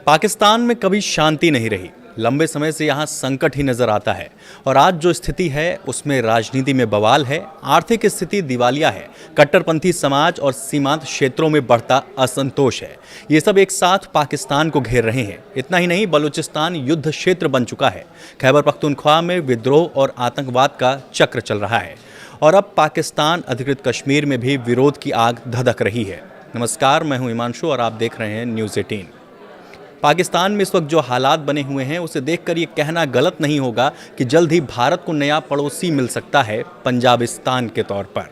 पाकिस्तान में कभी शांति नहीं रही। लंबे समय से यहाँ संकट ही नजर आता है और आज जो स्थिति है उसमें राजनीति में बवाल है, आर्थिक स्थिति दिवालिया है, कट्टरपंथी समाज और सीमांत क्षेत्रों में बढ़ता असंतोष है। ये सब एक साथ पाकिस्तान को घेर रहे हैं। इतना ही नहीं, बलूचिस्तान युद्ध क्षेत्र बन चुका है। खैबर पख्तूनख्वा में विद्रोह और आतंकवाद का चक्र चल रहा है और अब पाकिस्तान अधिकृत कश्मीर में भी विरोध की आग धधक रही है। नमस्कार, मैं हूं हिमांशु और आप देख रहे हैं न्यूज़ 18। पाकिस्तान में इस वक्त जो हालात बने हुए हैं उसे देखकर ये कहना गलत नहीं होगा कि जल्द ही भारत को नया पड़ोसी मिल सकता है पंजाबिस्तान के तौर पर।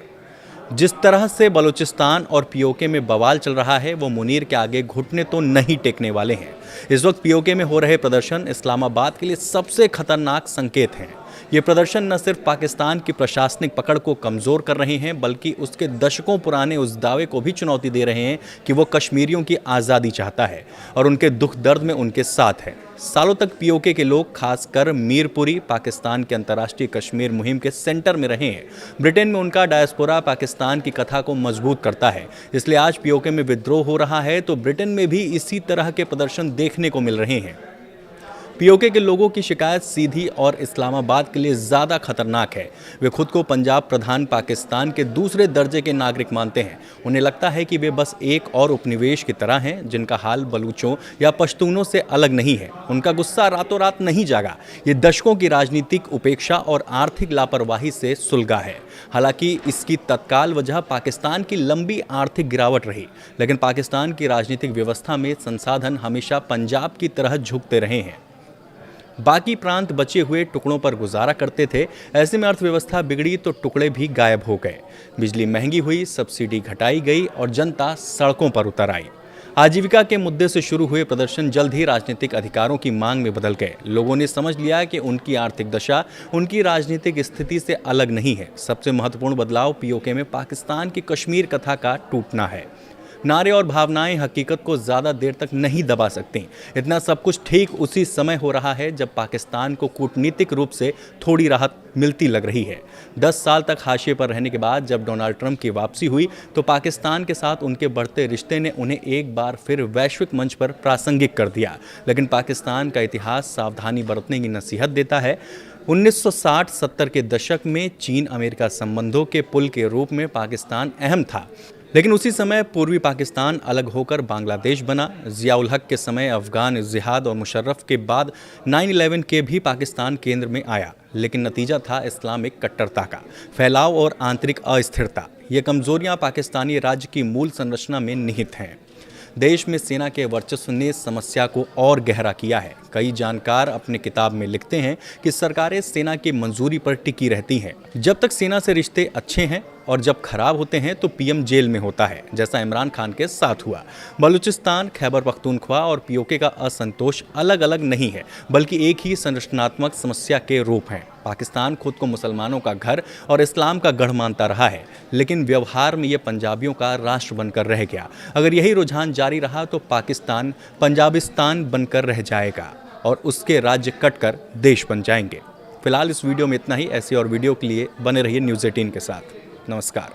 जिस तरह से बलूचिस्तान और पीओके में बवाल चल रहा है वो मुनीर के आगे घुटने तो नहीं टेकने वाले हैं। इस वक्त पीओके में हो रहे प्रदर्शन इस्लामाबाद के लिए सबसे खतरनाक संकेत हैं। ये प्रदर्शन न सिर्फ पाकिस्तान की प्रशासनिक पकड़ को कमज़ोर कर रहे हैं बल्कि उसके दशकों पुराने उस दावे को भी चुनौती दे रहे हैं कि वो कश्मीरियों की आज़ादी चाहता है और उनके दुख दर्द में उनके साथ है। सालों तक पीओके के लोग, खासकर मीरपुरी, पाकिस्तान के अंतर्राष्ट्रीय कश्मीर मुहिम के सेंटर में रहे हैं। ब्रिटेन में उनका डायस्पोरा पाकिस्तान की कथा को मजबूत करता है। इसलिए आज पीओके में विद्रोह हो रहा है तो ब्रिटेन में भी इसी तरह के प्रदर्शन देखने को मिल रहे हैं। पीओके के लोगों की शिकायत सीधी और इस्लामाबाद के लिए ज़्यादा खतरनाक है। वे खुद को पंजाब प्रधान पाकिस्तान के दूसरे दर्जे के नागरिक मानते हैं। उन्हें लगता है कि वे बस एक और उपनिवेश की तरह हैं जिनका हाल बलूचों या पश्तूनों से अलग नहीं है। उनका गुस्सा रातों रात नहीं जागा, ये दशकों की राजनीतिक उपेक्षा और आर्थिक लापरवाही से सुलगा है। हालांकि इसकी तत्काल वजह पाकिस्तान की लंबी आर्थिक गिरावट रही, लेकिन पाकिस्तान की राजनीतिक व्यवस्था में संसाधन हमेशा पंजाब की तरह झुकते रहे हैं। बाकी प्रांत बचे हुए टुकड़ों पर गुजारा करते थे। ऐसे में अर्थव्यवस्था बिगड़ी तो टुकड़े भी गायब हो गए। बिजली महंगी हुई, सब्सिडी घटाई गई और जनता सड़कों पर उतर आई। आजीविका के मुद्दे से शुरू हुए प्रदर्शन जल्द ही राजनीतिक अधिकारों की मांग में बदल गए। लोगों ने समझ लिया कि उनकी आर्थिक दशा उनकी राजनीतिक स्थिति से अलग नहीं है। सबसे महत्वपूर्ण बदलाव पीओके में पाकिस्तान की कश्मीर कथा का टूटना है। नारे और भावनाएं हकीकत को ज़्यादा देर तक नहीं दबा सकती। इतना सब कुछ ठीक उसी समय हो रहा है जब पाकिस्तान को कूटनीतिक रूप से थोड़ी राहत मिलती लग रही है। 10 साल तक हाशिए पर रहने के बाद जब डोनाल्ड ट्रंप की वापसी हुई तो पाकिस्तान के साथ उनके बढ़ते रिश्ते ने उन्हें एक बार फिर वैश्विक मंच पर प्रासंगिक कर दिया। लेकिन पाकिस्तान का इतिहास सावधानी बरतने की नसीहत देता है। 1960-70 के दशक में चीन अमेरिका संबंधों के पुल के रूप में पाकिस्तान अहम था, लेकिन उसी समय पूर्वी पाकिस्तान अलग होकर बांग्लादेश बना। ज़ियाउल हक के समय अफ़गान जिहाद और मुशर्रफ के बाद 9/11 के भी पाकिस्तान केंद्र में आया, लेकिन नतीजा था इस्लामिक कट्टरता का फैलाव और आंतरिक अस्थिरता। ये कमज़ोरियाँ पाकिस्तानी राज्य की मूल संरचना में निहित हैं। देश में सेना के वर्चस्व ने समस्या को और गहरा किया है। कई जानकार अपने किताब में लिखते हैं कि सरकारें सेना की मंजूरी पर टिकी रहती हैं। जब तक सेना से रिश्ते अच्छे हैं और जब खराब होते हैं तो पीएम जेल में होता है, जैसा इमरान खान के साथ हुआ। बलूचिस्तान, खैबर पख्तूनख्वा और पीओके का असंतोष अलग अलग नहीं है बल्कि एक ही संरचनात्मक समस्या के रूप हैं। पाकिस्तान खुद को मुसलमानों का घर और इस्लाम का गढ़ मानता रहा है, लेकिन व्यवहार में ये पंजाबियों का राष्ट्र बनकर रह गया। अगर यही रुझान जारी रहा तो पाकिस्तान पंजाबिस्तान बनकर रह जाएगा और उसके राज्य कटकर देश बन जाएंगे। फिलहाल इस वीडियो में इतना ही। ऐसी और वीडियो के लिए बने रहिए न्यूज़ 18 के साथ। नमस्कार।